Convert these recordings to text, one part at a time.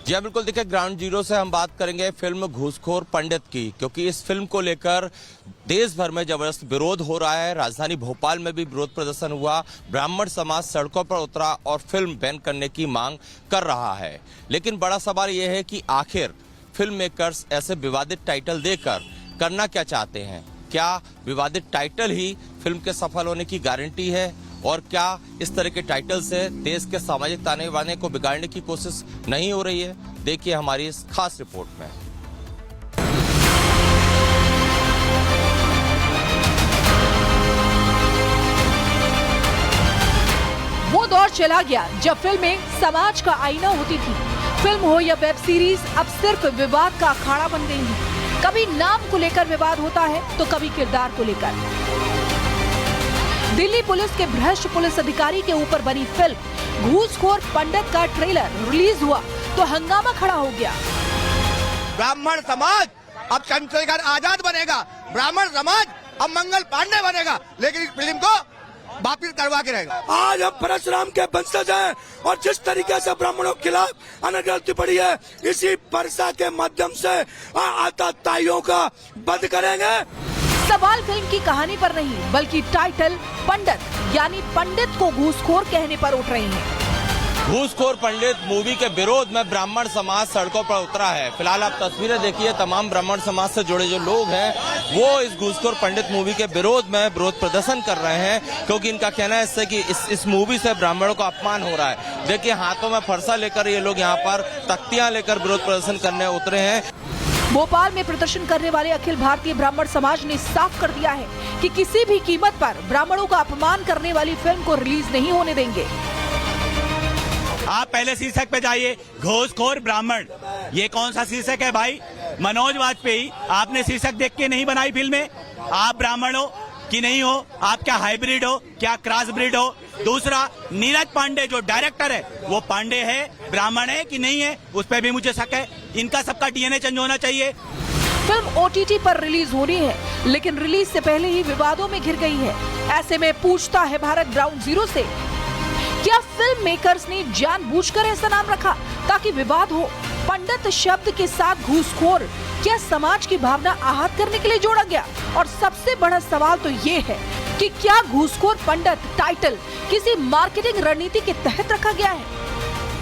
जी हाँ, बिल्कुल। देखिए, ग्राउंड जीरो से हम बात करेंगे फिल्म घूसखोर पंडित की, क्योंकि इस फिल्म को लेकर देश भर में जबरदस्त विरोध हो रहा है। राजधानी भोपाल में भी विरोध प्रदर्शन हुआ, ब्राह्मण समाज सड़कों पर उतरा और फिल्म बैन करने की मांग कर रहा है। लेकिन बड़ा सवाल यह है कि आखिर फिल्म मेकर्स ऐसे विवादित टाइटल देकर करना क्या चाहते हैं? क्या विवादित टाइटल ही फिल्म के सफल होने की गारंटी है? और क्या इस तरह के टाइटल से देश के सामाजिक ताने बाने को बिगाड़ने की कोशिश नहीं हो रही है? देखिए हमारी इस खास रिपोर्ट में। वो दौर चला गया जब फिल्में समाज का आईना होती थी। फिल्म हो या वेब सीरीज अब सिर्फ विवाद का अखाड़ा बन गई है। कभी नाम को लेकर विवाद होता है तो कभी किरदार को लेकर। दिल्ली पुलिस के भ्रष्ट पुलिस अधिकारी के ऊपर बनी फिल्म घूसखोर पंडित का ट्रेलर रिलीज हुआ तो हंगामा खड़ा हो गया। ब्राह्मण समाज अब चंद्रशेखर आजाद बनेगा, ब्राह्मण समाज अब मंगल पांडे बनेगा, लेकिन इस फिल्म को वापिस करवा के रहेगा। आज हम परशुराम के वंशज हैं और जिस तरीके से ब्राह्मणों के खिलाफ अनगढ़ती पड़ी है, इसी वर्षा के माध्यम से आतताइयों का बंद करेंगे। सवाल फिल्म की कहानी पर नहीं बल्कि टाइटल पंडित यानी पंडित को घूसखोर कहने पर उठ रही है। घूसखोर पंडित मूवी के विरोध में ब्राह्मण समाज सड़कों पर उतरा है। फिलहाल आप तस्वीरें देखिए, तमाम ब्राह्मण समाज से जुड़े जो लोग हैं वो इस घूसखोर पंडित मूवी के विरोध में विरोध प्रदर्शन कर रहे हैं, क्योंकि इनका कहना है इससे कि इस मूवी से ब्राह्मणों का अपमान हो रहा है। देखिए, हाथों में फरसा लेकर ये लोग यहाँ पर तख्तियां लेकर विरोध प्रदर्शन करने उतरे हैं। भोपाल में प्रदर्शन करने वाले अखिल भारतीय ब्राह्मण समाज ने साफ कर दिया है कि किसी भी कीमत पर ब्राह्मणों का अपमान करने वाली फिल्म को रिलीज नहीं होने देंगे। आप पहले शीर्षक पे जाइए, घूसखोर ब्राह्मण। ये कौन सा शीर्षक है भाई? मनोज वाजपेयी, आपने शीर्षक देख के नहीं बनाई फिल्में? आप ब्राह्मण हो कि नहीं हो? आप क्या हाइब्रिड हो, क्या क्रॉस ब्रिड हो? दूसरा, नीरज पांडे जो डायरेक्टर है वो पांडे है, ब्राह्मण है कि नहीं है? उस पर भी मुझे शक है। इनका सबका डीएनए चेंज होना चाहिए। फिल्म ओटीटी पर रिलीज होनी है, लेकिन रिलीज से पहले ही विवादों में घिर गई है। ऐसे में पूछता है भारत ग्राउंड जीरो से, क्या फिल्म मेकर्स ने जानबूझकर ऐसा नाम रखा ताकि विवाद हो? पंडित शब्द के साथ घूसखोर क्या समाज की भावना आहत करने के लिए जोड़ा गया? और सबसे बड़ा सवाल तो ये है कि क्या घूसखोर पंडित टाइटल किसी मार्केटिंग रणनीति के तहत रखा गया है?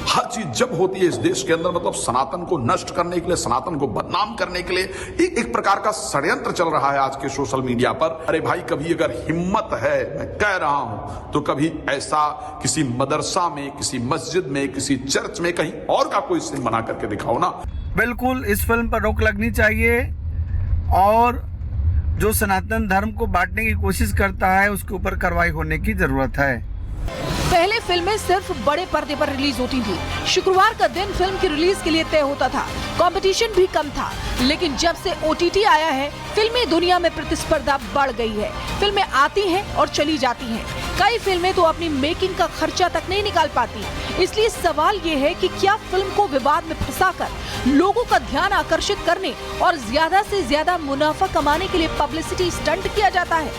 हर चीज जब होती है इस देश के अंदर, मतलब सनातन को नष्ट करने के लिए, सनातन को बदनाम करने के लिए एक प्रकार का षड्यंत्र चल रहा है आज के सोशल मीडिया पर। अरे भाई, कभी अगर हिम्मत है, मैं कह रहा हूं, तो कभी ऐसा किसी मदरसा में, किसी मस्जिद में, किसी चर्च में, कहीं और का कोई सीन बना करके दिखाओ ना। बिल्कुल इस फिल्म पर रोक लगनी चाहिए और जो सनातन धर्म को बांटने की कोशिश करता है उसके ऊपर कार्रवाई होने की जरूरत है। पहले फिल्में सिर्फ बड़े पर्दे पर रिलीज होती थी। शुक्रवार का दिन फिल्म की रिलीज के लिए तय होता था। कंपटीशन भी कम था। लेकिन जब से ओटीटी आया है, फिल्मी दुनिया में प्रतिस्पर्धा बढ़ गई है। फिल्में आती हैं और चली जाती हैं। कई फिल्में तो अपनी मेकिंग का खर्चा तक नहीं निकाल पाती। इसलिए सवाल ये है कि क्या फिल्म को विवाद में फंसाकर लोगों का ध्यान आकर्षित करने और ज्यादा से ज्यादा मुनाफा कमाने के लिए पब्लिसिटी स्टंट किया जाता है?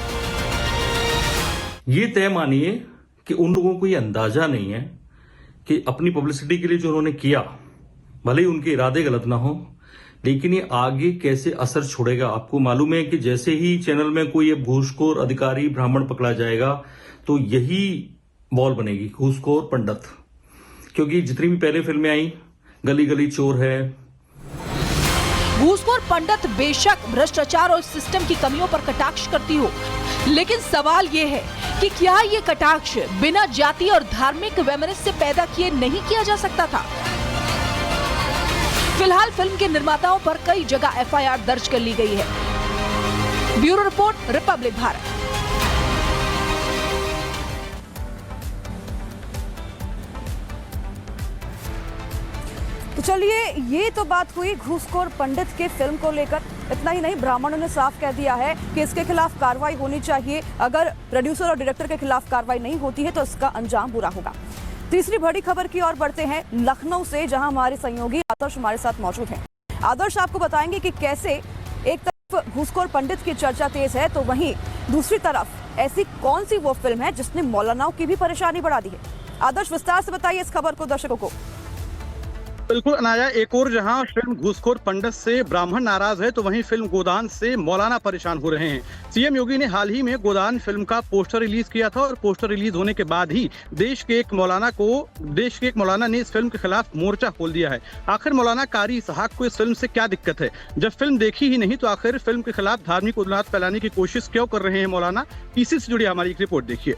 ये तय मानिए कि उन लोगों को ये अंदाजा नहीं है कि अपनी पब्लिसिटी के लिए जो उन्होंने किया, भले ही उनके इरादे गलत ना हो, लेकिन ये आगे कैसे असर छोड़ेगा। आपको मालूम है कि जैसे ही चैनल में कोई ये घूसखोर अधिकारी ब्राह्मण पकड़ा जाएगा तो यही बॉल बनेगी, घूसखोर पंडित। क्योंकि जितनी भी पहले फिल्में आई, गली गली चोर है। घूसखोर पंडित बेशक भ्रष्टाचार और सिस्टम की कमियों पर कटाक्ष करती हो, लेकिन सवाल ये है कि क्या ये कटाक्ष बिना जाति और धार्मिक वैमनस्य पैदा किए नहीं किया जा सकता था? फिलहाल फिल्म के निर्माताओं पर कई जगह एफआईआर दर्ज कर ली गई है। Bureau report, Republic Bharat. तो चलिए, ये तो बात हुई घूसखोर पंडित के फिल्म को लेकर। इतना ही नहीं, ब्राह्मणों ने साफ कह दिया है कि इसके खिलाफ कार्रवाई होनी चाहिए। अगर प्रोड्यूसर और डायरेक्टर के खिलाफ कार्रवाई नहीं होती है तो इसका अंजाम बुरा होगा। तीसरी बड़ी खबर की ओर बढ़ते हैं लखनऊ से, जहां हमारे सहयोगी आदर्श हमारे साथ मौजूद हैं। आदर्श, आपको बताएंगे कि कैसे एक तरफ घूसखोर पंडित की चर्चा तेज है तो वहीं दूसरी तरफ ऐसी कौन सी वो फिल्म है जिसने मौलानाओं की भी परेशानी बढ़ा दी है। आदर्श, विस्तार से बताइए इस खबर को दर्शकों को। बिल्कुल अनाया, एक और जहां फिल्म घूसखोर पंडित से ब्राह्मण नाराज है तो वहीं फिल्म गोदान से मौलाना परेशान हो रहे हैं। सीएम योगी ने हाल ही में गोदान फिल्म का पोस्टर रिलीज किया था और पोस्टर रिलीज होने के बाद ही देश के एक मौलाना ने इस फिल्म के खिलाफ मोर्चा खोल दिया है। आखिर मौलाना कारी इसहाक को इस फिल्म से क्या दिक्कत है? जब फिल्म देखी ही नहीं तो आखिर फिल्म के खिलाफ धार्मिक उन्माद फैलाने की कोशिश क्यों कर रहे हैं मौलाना? इसी से जुड़ी हमारी एक रिपोर्ट देखिए।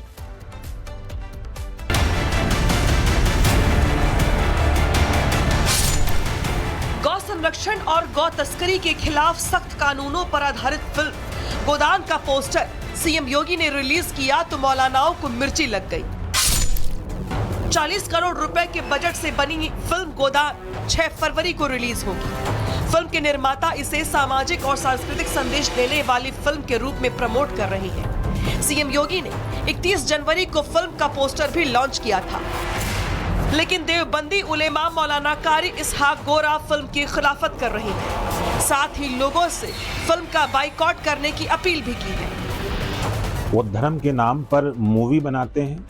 गौ संरक्षण और गौ तस्करी के खिलाफ सख्त कानूनों पर आधारित फिल्म गोदान का पोस्टर सीएम योगी ने रिलीज किया तो मौलानाओं को मिर्ची लग गई। 40 करोड़ रुपए के बजट से बनी फिल्म गोदान 6 फरवरी को रिलीज होगी। फिल्म के निर्माता इसे सामाजिक और सांस्कृतिक संदेश देने वाली फिल्म के रूप में प्रमोट कर रही हैं। सीएम योगी ने 31 जनवरी को फिल्म का पोस्टर भी लॉन्च किया था, लेकिन देवबंदी उलेमा मौलाना कारी इसहाक गोरा फिल्म की खिलाफत कर रही है। साथ ही लोगों से फिल्म का बाइकॉट करने की अपील भी की है। वो धर्म के नाम पर मूवी बनाते हैं,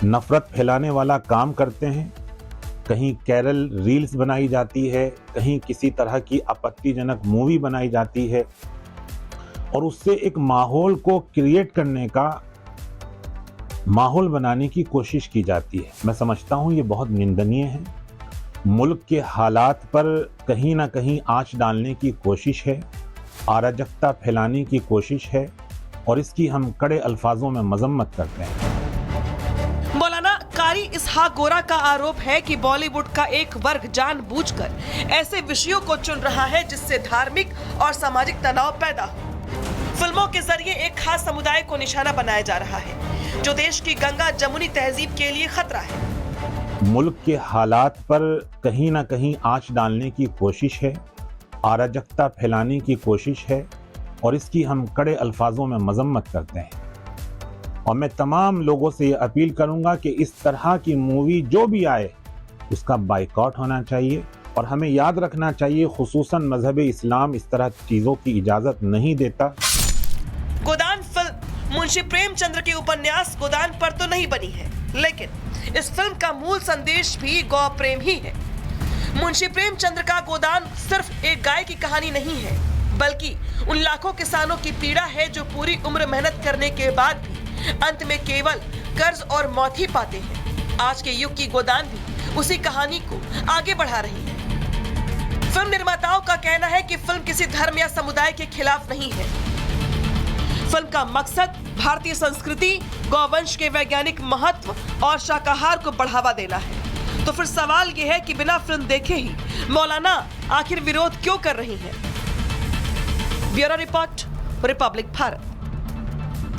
नफरत फैलाने वाला काम करते हैं। कहीं कैरल रील्स बनाई जाती है, कहीं किसी तरह की आपत्तिजनक मूवी बनाई जाती है और उससे एक माहौल को क्रिएट करने का माहौल बनाने की कोशिश की जाती है। मैं समझता हूं ये बहुत निंदनीय है। मुल्क के हालात पर कहीं ना कहीं आंच डालने की कोशिश है, अराजकता फैलाने की कोशिश है और इसकी हम कड़े अल्फाजों में मजम्मत करते हैं। मौलाना कारी इसहाक गोरा का आरोप है कि बॉलीवुड का एक वर्ग जानबूझकर ऐसे विषयों को चुन रहा है जिससे धार्मिक और सामाजिक तनाव पैदा हो। फिल्मों के जरिए एक खास समुदाय को निशाना बनाया जा रहा है जो देश की गंगा जमुनी तहजीब के लिए खतरा है। मुल्क के हालात पर कहीं ना कहीं आंच डालने की कोशिश है, अराजकता फैलाने की कोशिश है और इसकी हम कड़े अल्फाजों में मजम्मत करते हैं। और मैं तमाम लोगों से ये अपील करूंगा कि इस तरह की मूवी जो भी आए उसका बाइकॉट होना चाहिए और हमें याद रखना चाहिए खुसूसन मजहब इस्लाम इस तरह चीजों की इजाजत नहीं देता। गोदान फिल्म मुंशी प्रेमचंद्र के उपन्यास गोदान पर तो नहीं बनी है, लेकिन इस फिल्म का मूल संदेश भी गौ प्रेम ही है। मुंशी प्रेमचंद्र का गोदान सिर्फ एक गाय की कहानी नहीं है, बल्कि उन लाखों किसानों की पीड़ा है जो पूरी उम्र मेहनत करने के बाद भी अंत में केवल कर्ज और मौत ही पाते हैं। आज के युग की गोदान भी उसी कहानी को आगे बढ़ा रही है। फिल्म निर्माताओं का कहना है कि फिल्म किसी धर्म या समुदाय के खिलाफ नहीं है। फिल्म का मकसद भारतीय संस्कृति, गौवंश के वैज्ञानिक महत्व और शाकाहार को बढ़ावा देना है। तो फिर सवाल यह है कि बिना फिल्म देखे ही मौलाना आखिर विरोध क्यों कर रही हैं? Bureau report, Republic Bharat.